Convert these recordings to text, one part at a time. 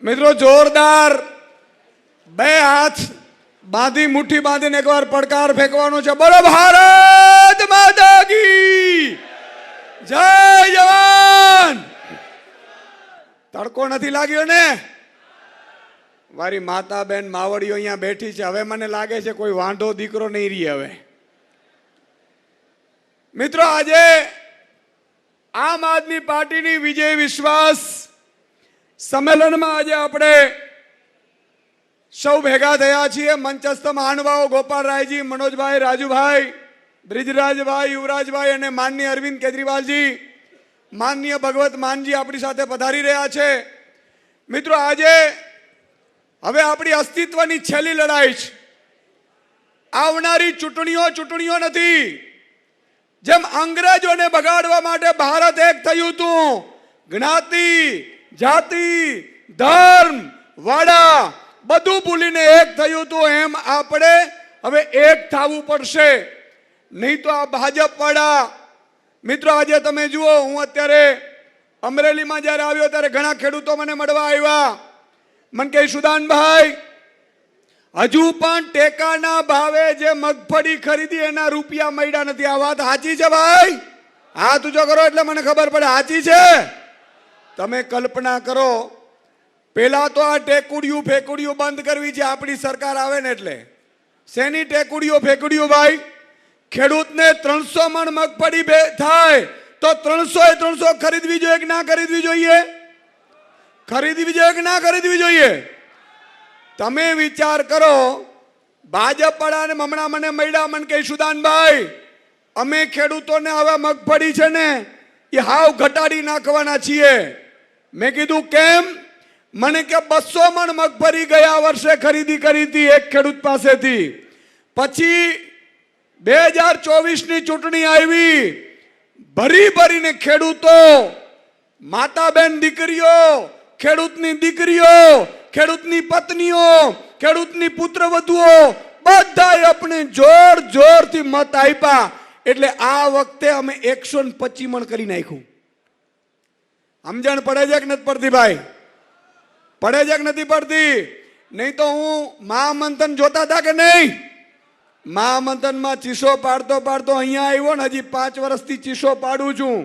મિત્રો જોરદાર બે હાથ બાંધી મુઠ્ઠી બાંધીને એકવાર પડકાર ફેંકવાનો છે. બોલો ભારત માતા કી જય. જવાન. તડકો નથી લાગ્યો ને? મારી માતા બેન માવડીઓ અહીંયા બેઠી છે. હવે મને લાગે છે કોઈ વાંઢો દીકરો નહીં રહી. હવે મિત્રો આજે આમ આદમી પાર્ટીની વિજય વિશ્વાસ સંમેલનમાં આજે આપણે સૌ ભેગા થયા છીએ. મંચસ્થ મહાનુભાવો ગોપાલરાયજી, મનોજભાઈ, રાજુભાઈ, બ્રિજરાજભાઈ, યુવરાજભાઈ અને માનનીય અરવિંદ કેજરીવાલજી, માનનીય ભગવત માનજી આપણી સાથે પધારી રહ્યા છે. મિત્રો આજે હવે આપણી અસ્તિત્વની છેલ્લી લડાઈ છે. આવનારી ચૂંટણીઓ નથી. જેમ અંગ્રેજોને બગાડવા માટે ભારત એક થયું હતું, જ્ઞાતિ, જાતિ, ધર્મ, વાડા બધું ભૂલીને એક થયું હતું, એમ આપણે હવે એક થવું પડશે. નહીં તો આ ભાજપ વાળા મિત્રો આજે તમે જુઓ, હું અત્યારે અમરેલીમાં જ્યારે આવ્યો ત્યારે ઘણા ખેડૂતો મને મળવા આવ્યા. મને કહે સુદાનભાઈ, હજુ પણ ટેકાના ભાવે જે મગફળી ખરીદી એના રૂપિયા મળ્યા નથી. આ વાત સાચી છે ભાઈ? હાથ ઊંચો કરો એટલે મને ખબર પડે સાચી છે. તમે કલ્પના કરો, પેલા તો આ ટેકુડિયું ફેકુડિયું બંધ કરવી છે આપણી સરકાર આવે ને એટલે. શેની ટેકુડિયું ફેકુડિયું ભાઈ? ખેડૂતને 300 મણ મગફળી થાય તો 300 ખરીદવી જોઈએ કે ના ખરીદવી જોઈએ? ખરીદવી જોઈએ કે ના ખરીદવી જોઈએ? તમે વિચાર કરો. ભાજપ વાળાને હમણાં મને મળ્યા, મને કહે સુદાનભાઈ, અમે ખેડૂતોને હવે મગફળી છે ને એ હાવ ઘટાડી નાખવાના છીએ. મેં કીધું કેમ? મને કે 200 મણ મગફળી ગયા વર્ષે ખરીદી કરી હતી એક ખેડૂત પાસેથી. પછી 2024ની ચૂંટણી આવી, ભરીને ખેડૂતો, માતા બેન દીકરીઓ, ખેડૂતની દીકરીઓ, ખેડૂતની પત્નીઓ, ખેડૂતની પુત્રવધુઓ બધાએ આપણે જોરથી મત આપ્યા. એટલે આ વખતે અમે 125 મણ કરી નાખ્યું. સમજણ પડે છે કે નથી પડતી ભાઈ? પડે છે કે નથી પડતી? નહીં તો હું મહામંથન જોતા હતા કે નહીં? મહામંથનમાં ચીસો પાડતો અહીંયા આવ્યો ને, હજી 5 વર્ષથી ચીસો પાડું છું.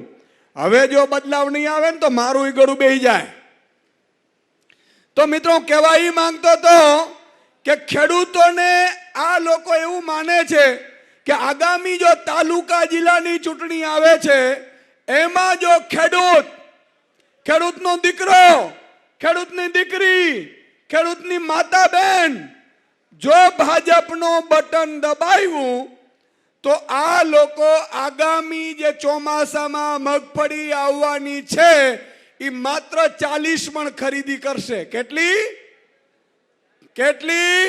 હવે જો બદલાવ નહીં આવે ને તો મારું ગળું બેહી જાય. તો મિત્રો કહેવા એ માંગતો હતો કે ખેડૂતોને આ લોકો એવું માને છે કે આગામી જો તાલુકા જિલ્લાની ચૂંટણી આવે છે એમાં જો ખેડૂતનો દીકરો, ખેડૂતની દીકરી, ખેડૂતની માતા બેન જો ભાજપનો બટન દબાવ્યું તો આ લોકો આગામી જે ચોમાસામાં મગફળી આવવાની છે એ માત્ર 40 મણ ખરીદી કરશે. કેટલી?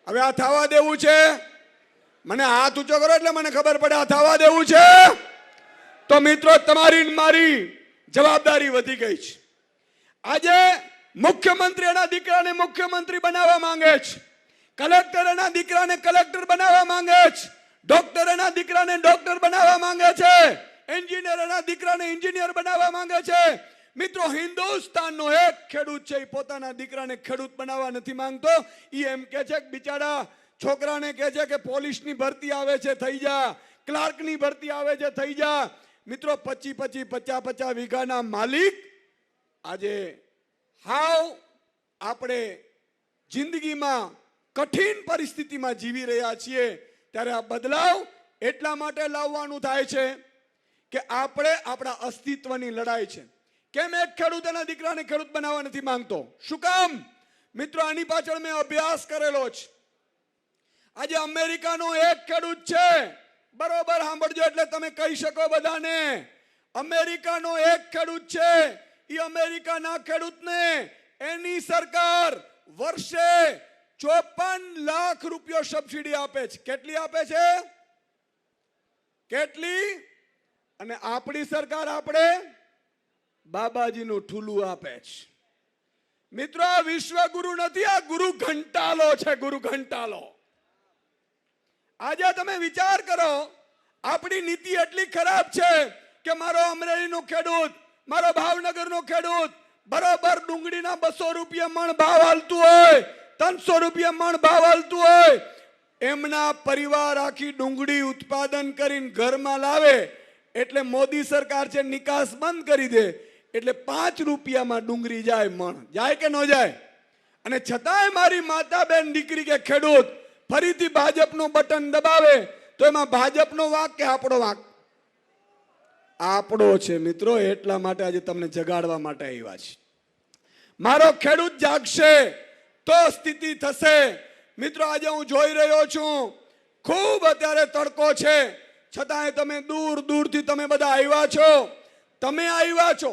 હવે આ થવા દેવું છે? મને હાથ ઊંચો કરો એટલે મને ખબર પડે આ થવા દેવું છે. તો મિત્રો તમારી મારી જવાબદારી વધી ગઈ છે. આજે મુખ્યમંત્રી એના દીકરાને મુખ્યમંત્રી બનાવવા માંગે છે, કલેક્ટર એના દીકરાને કલેક્ટર બનાવવા માંગે છે, ડોક્ટર એના દીકરાને ડોક્ટર બનાવવા માંગે છે, એન્જિનિયર એના દીકરાને એન્જિનિયર બનાવવા માંગે છે. મિત્રો હિન્દુસ્તાનનો એક ખેડૂત છે, પોતાના દીકરાને ખેડૂત બનાવવા નથી માંગતો. એ એમ કે છે કે બિચારા છોકરાને કહે છે કે પોલીસની ભરતી આવે છે થઈ જા, ક્લાર્કની ભરતી આવે છે થઈ જા. મિત્રો 50 વીઘાના માલિક આજે હાવ આપણે જિંદગીમાં કઠિન પરિસ્થિતિમાં જીવી રહ્યા છીએ. ત્યારે આ બદલાવ એટલા માટે લાવવાનું થાય છે કે આપણે આપણા અસ્તિત્વની લડાઈ છે. કેમ એક ખેડૂત એના દીકરાને ખેડૂત બનાવવા નથી માંગતો? શું કામ? મિત્રો આની પાછળ મેં અભ્યાસ કરેલો છે. આજે અમેરિકાનો એક ખેડૂત છે, બરોબર સાંભળજો એટલે તમે કહી શકો બધાને. અમેરિકાનો એક ખેડૂત છે, એ અમેરિકાના ખેડૂતને એની સરકાર વર્ષે 54 લાખ રૂપિયા સબસિડી આપે છે. કેટલી આપે છે? કેટલી? અને આપણી સરકાર આપણે બાબાજીનું ઠુલું આપે છે. મિત્રો આ વિશ્વગુરુ નથી, આ ગુરુ ઘંટાલો છે. ગુરુ ઘંટાલો. આજે તમે વિચાર કરો, આપણી નીતિ એટલી ખરાબ છે કે મારો અમરેલીનો ખેડૂત, મારો ભાવનગરનો ખેડૂત, બરોબર ડુંગળીના 200 રૂપિયા મણ ભાવ હાલતું હોય, 300 રૂપિયા મણ ભાવ હાલતું હોય, એમના પરિવાર આખી ડુંગળી ઉત્પાદન કરીને ઘરમાં લાવે એટલે મોદી સરકાર છે નિકાસ બંધ કરી દે એટલે 5 રૂપિયામાં ડુંગળી જાય મણ, જાય કે ન જાય? અને છતાંય મારી માતા બેન દીકરી કે ખેડૂત ફરીથી ભાજપનું બટન દબાવે તો એમાં ભાજપનો વાંક કે આપણો વાંક? આપણો છે મિત્રો. એટલા માટે આજે તમને જગાડવા માટે આવ્યા છે. મારો ખેડૂત જાગશે તો સ્થિતિ થશે. મિત્રો આજે હું જોઈ રહ્યો છું ખૂબ અત્યારે તડકો છે, છતાંય તમે દૂર દૂરથી તમે બધા આવ્યા છો. તમે આવ્યા છો,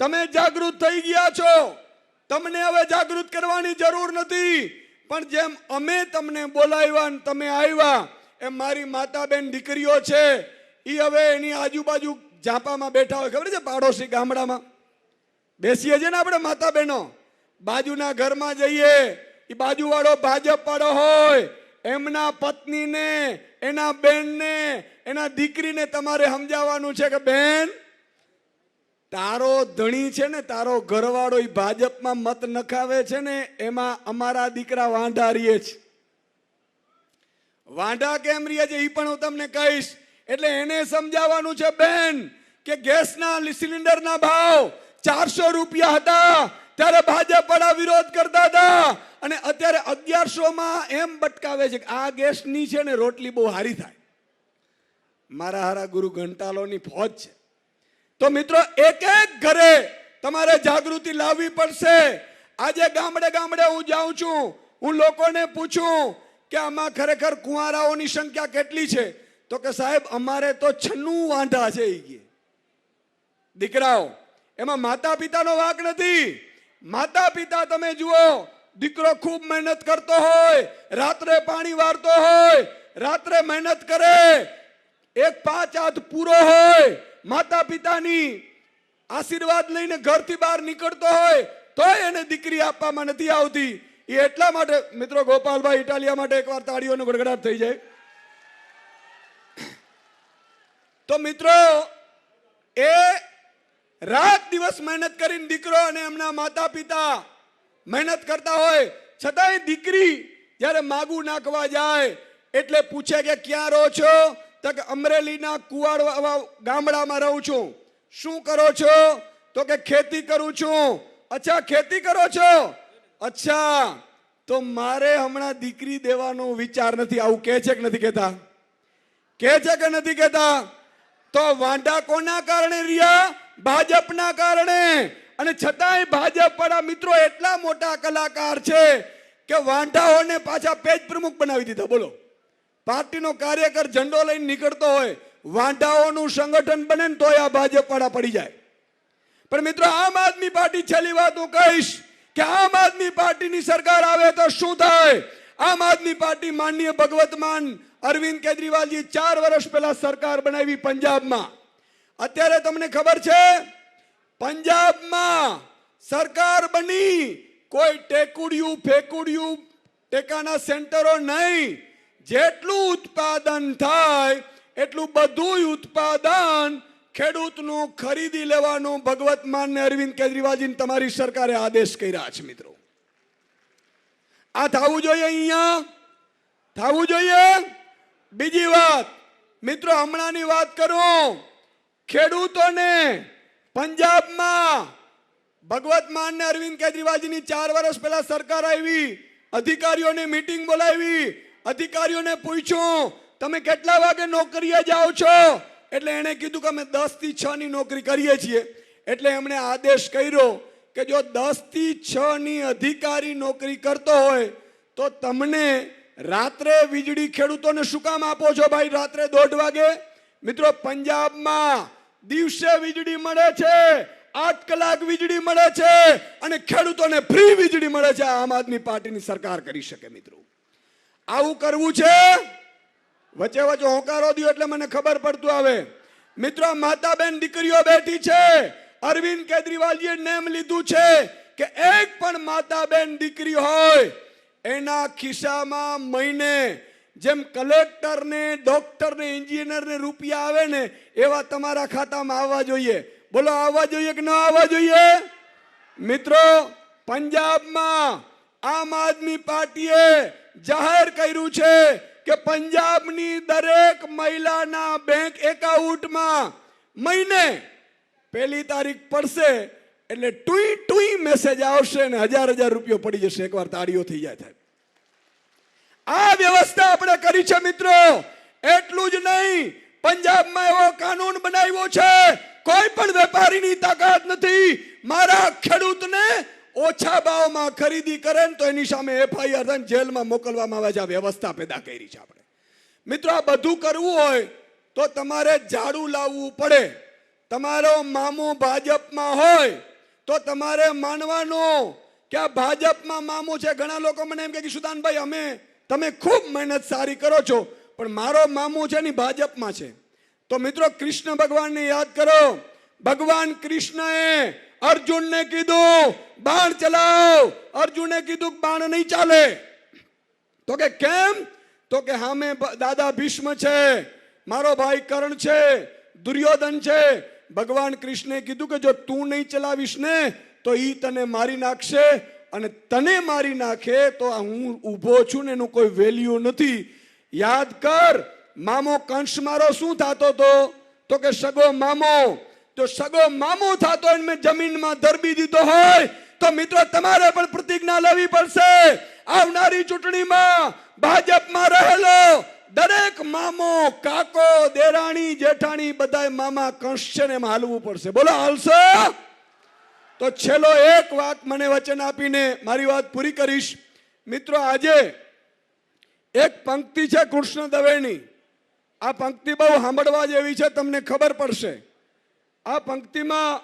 તમે જાગૃત થઈ ગયા છો. તમને હવે જાગૃત કરવાની જરૂર નથી, પણ જેમ અમે તમને બોલાવ્યા ને તમે આવ્યા એમ મારી માતા બેન દીકરીઓ છે એ હવે એની આજુબાજુ ઝાંપામાં બેઠા હોય, ખબર છે, પાડોશી ગામડામાં બેસીએ છીએ ને આપણે માતા બહેનો, બાજુના ઘરમાં જઈએ, એ બાજુવાળો ભાજપ વાળો હોય, એમના પત્નીને, એના બેનને, એના દીકરીને તમારે સમજાવવાનું છે કે બેન તારો ધણી છે ને, તારો ઘરવાળો એ ભાજપમાં મત નખાવે છે ને, એમાં અમારા દીકરા વાંઢા રહીએ છે. વાંઢા કેમ રહીએ છે એ પણ હું તમને કહીશ. એટલે એને સમજાવવાનું છે બેન કે ગેસના સિલિન્ડરના ભાવ 400 રૂપિયા હતા ત્યારે ભાજપ વાળા વિરોધ કરતા હતા અને અત્યારે 1100માં એમ બટકાવે છે કે આ ગેસની છે ને રોટલી બહુ હારી થાય. મારા હારા ગુરુ ઘંટાલોની ફોજ છે. તો મિત્રો એક એક ઘરે તમારે જાગૃતિ લાવવી પડશે. આજે ગામડે ગામડે હું જાઉં છું, હું લોકોને પૂછું કે આમાં ખરેખર કુંવારાઓની સંખ્યા કેટલી છે, તો કે સાહેબ અમારે તો 96 વાંઢા છે. દીકરાઓ, એમાં માતા પિતાનો વાંક નથી. માતા પિતા તમે જુઓ, દીકરો ખૂબ મહેનત કરતો હોય, રાત્રે પાણી વારતો હોય, રાત્રે મહેનત કરે, 1-5 હાથ પૂરો હોય, માતા પિતાની આશીર્વાદ લઈને ઘરથી બહાર નીકળતો હોય તો એને દીકરી આપવામાં નથી આવતી. એ એટલા માટે મિત્રો, ગોપાલભાઈ ઇટાલિયા માટે એકવાર તાળીઓનો ગડગડાટ થઈ જાય. તો મિત્રો એ રાત દિવસ મહેનત કરીને દીકરો અને એમના માતા પિતા મહેનત કરતા હોય, છતાંય દીકરી જ્યારે માગું નાખવા જાય એટલે પૂછે કે ક્યાં રહો છો? તો કે અમરેલીના કુવાડ ગામડામાં રહું છું. શું કરો છો? તો કે ખેતી કરું છું. અચ્છા, ખેતી કરો છો? અચ્છા, તો મારે હમણાં દીકરી દેવાનો વિચાર નથી. આવું કહે છે કે નથી કહેતા? કહે છે કે નથી કહેતા? તો વાંઢા કોના કારણે રહ્યા? ભાજપના કારણે. અને છતાંય ભાજપ વાળા મિત્રો એટલા મોટા કલાકાર છે કે વાંઢાઓને પાછા પેજ પ્રમુખ બનાવી દીધા. બોલો, પાર્ટીનો કાર્યકર ઝંડો લઈને નીકળતો હોય, વાંઢાઓનું સંગઠન બને ને તોય આ ભાજપ વાળા પડી જાય. પણ મિત્રો આમ આદમી પાર્ટી, છેલ્લી વાત હું કહીશ કે આમ આદમી પાર્ટીની સરકાર આવે તો શું થાય? આમ આદમી પાર્ટી માનનીય ભગવત માન અરવિંદ કેજરીવાલજી 4 વર્ષ પહેલા સરકાર બનાવી પંજાબમાં. અત્યારે તમને ખબર છે પંજાબમાં સરકાર બની, કોઈ ટેકુડિયું ફેકુડિયું ટેકાના સેન્ટરો નહીં, જેટલું ઉત્પાદન થાય એટલું બધું ઉત્પાદન ખેડૂતનું ખરીદી લેવાનું ભગવત માન અરવિંદ કેજરીવાલજી તમારી સરકારે આદેશ કર્યા છે. મિત્રો આ થવું જોઈએ, અહીંયા થવું જોઈએ. બીજી વાત મિત્રો, હમણાંની વાત કરું, ખેડૂતોને પંજાબમાં ભગવત માન અરવિંદ કેજરીવાલજીની 4 વર્ષ પહેલા સરકાર આવી, અધિકારીઓને મીટિંગ બોલાવી, અધિકારીઓને પૂછ્યું તમે કેટલા વાગે નોકરીએ જાઓ છો? એટલે એણે કીધું કે અમે 10 થી 6 ની નોકરી કરીએ છીએ. એટલે એમણે આદેશ કર્યો કે જો 10 થી 6 ની અધિકારી નોકરી કરતો હોય તો તમને રાત્રે વીજળી ખેડૂતોને શું કામ આપો છો ભાઈ રાત્રે 1:30 વાગે? મિત્રો પંજાબમાં દિવસે વીજળી મળે છે, 8 કલાક વીજળી મળે છે અને ખેડૂતોને ફ્રી વીજળી મળે છે. આમ આદમી પાર્ટીની સરકાર કરી શકે. મિત્રો આવું કરવું છે? વચ્ચે વચ્ચે હોંકારો દો એટલે મને ખબર પડતું આવે. મિત્રો માતા બેન દીકરીઓ બેઠી છે, અરવિંદ કેજરીવાલજીએ નેમ લીધું છે કે એક પણ માતા બેન દીકરી હોય એના ખિસ્સામાં મહિને જેમ કલેક્ટરને, ડોક્ટરને, એન્જિનિયરને રૂપિયા આવે ને એવા તમારા ખાતામાં આવવા જોઈએ. બોલો, આવવા જોઈએ કે ન આવવા જોઈએ? મિત્રો પંજાબમાં આમ આદમી પાર્ટીએ જાહેર કર્યું છે કે પંજાબની દરેક મહિલાના બેંક એકાઉન્ટમાં મહિને 1 તારીખ પડશે એટલે ટુઈ ટુઈ મેસેજ આવશે ને 1000 રૂપિયો પડી જશે એકવાર તાળીઓ થઈ જાય થાય. આ વ્યવસ્થા આપણે કરી છે મિત્રો. એટલું જ નહીં, પંજાબમાં એવો કાનૂન બનાવ્યો છે કોઈ પણ વેપારીની તાકાત નથી મારા ખેડૂતને ઓછા ભાવમાં ખરીદી કરે ને તો એની સામે FIR થઈને જેલમાં મોકલવામાં આવે છે. આ વ્યવસ્થા પેદા કરી છે આપણે. મિત્રો આ બધું કરવું હોય તો તમારે ઝાડુ લાવવું પડે. તમારો મામો ભાજપમાં હોય તો તમારે માનવાનું કે આ ભાજપમાં મામો છે. ઘણા લોકો મને એમ કે સુદાનભાઈ તમે ખૂબ મહેનત સારી કરો છો પણ મારો મામો છે ને ભાજપમાં છે. તો મિત્રો કૃષ્ણ ભગવાનને યાદ કરો. ભગવાન કૃષ્ણએ અર્જુનને કીધું બાણ ચલાવ. અર્જુને કીધું બાણ નહીં ચાલે. તો કે કેમ? તો કે હામે દાદા ભીષ્મ છે, મારો ભાઈ કર્ણ છે, દુર્યોધન છે. ભગવાન કૃષ્ણે કીધું કે જો તું નહીં ચલાવીશ ને તો ઈ તને મારી નાખશે અને તને મારી નાખે તો હું ઊભો છું ને એનું કોઈ વેલ્યુ નથી. યાદ કર મામો કંસ મારો શું થતો હતો? તો કે સગો મામો. તો સગો મામો થતો એને મેં જમીનમાં ધરબી દીધો હોય તો મિત્રો તમારે પણ પ્રતિજ્ઞા લેવી પડશે. આવનારી ચૂંટણીમાં ભાજપમાં રહેલો દરેક મામો, કાકો, દેરાણી, જેઠાણી બધાય મામા કંસ છે ને એમાં હાલવું પડશે. બોલો હાલશો? તો છેલ્લો એક વાત મને વચન આપીને મારી વાત પૂરી કરીશ. મિત્રો આજે એક પંક્તિ છે કૃષ્ણ દવેની. આ પંક્તિ બહુ સાંભળવા જેવી છે, તમને ખબર પડશે. આ પંક્તિમાં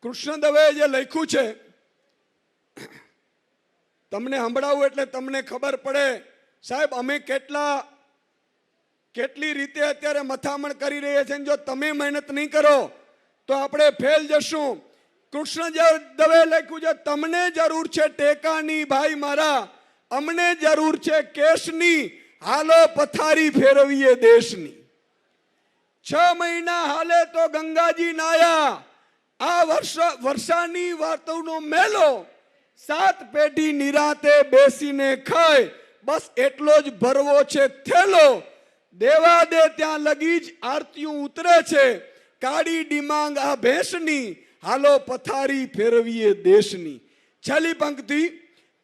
કૃષ્ણ દવેએ જે લખ્યું છે તમને સંભળાવું એટલે તમને ખબર પડે. સાહેબ અમે કેટલી રીતે અત્યારે મથામણ કરી રહ્યા છે. જો તમે મહેનત નહીં કરો તો આપણે ફેલ જશું. કૃષ્ણ દવે લખ્યું છે તમને જરૂર છે ટેકાની ભાઈ મારા, અમને જરૂર છે કેશની, હાલો પથારી ફેરવીએ દેશની. 6 મહિના હાલે તો ગંગાજી નાયા, આ વર્ષાની વાતોનો મેલો, 7 પેઢી નિરાતે બેસીને ખાય, બસ એટલો જ ભરવો છે થેલો. દેવા દે ત્યાં લગી જ આરતીયું ઉતરે છે, કાળી ડિમાંગ આ ભેંસની, હાલો પથારી ફેરવીએ દેશની. છેલ્લી પંક્તિ,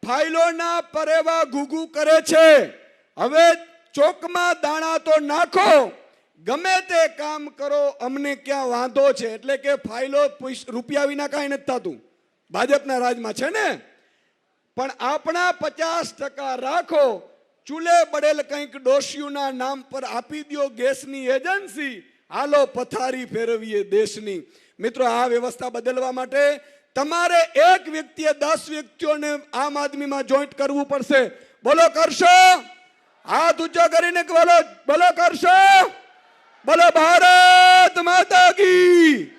ફાઇલોના પરેવા ઘૂઘુ કરે છે, હવે ચોકમાં દાણા તો નાખો, ગમે તે કામ કરો અમને ક્યાં વાંધો છે. એટલે કે ફાઇલો રૂપિયા વિના કાંઈ નથી થતું, ભાજપના રાજમાં છે ને. પણ આપણા 50% રાખો, ચૂલે બળેલ કંઈક ડોશીઓના નામ પર આપી દો ગેસની એજન્સી, હાલો પથારી ફેરવીએ દેશની. મિત્રો આ વ્યવસ્થા બદલવા માટે તમારે એક વ્યક્તિએ 10 વ્યક્તિઓને આમ આદમીમાં જોઈન્ટ કરવું પડશે. બોલો કરશો? હાથ ઊંચો કરીને બોલો કરશો? બોલો ભારત માતા કી.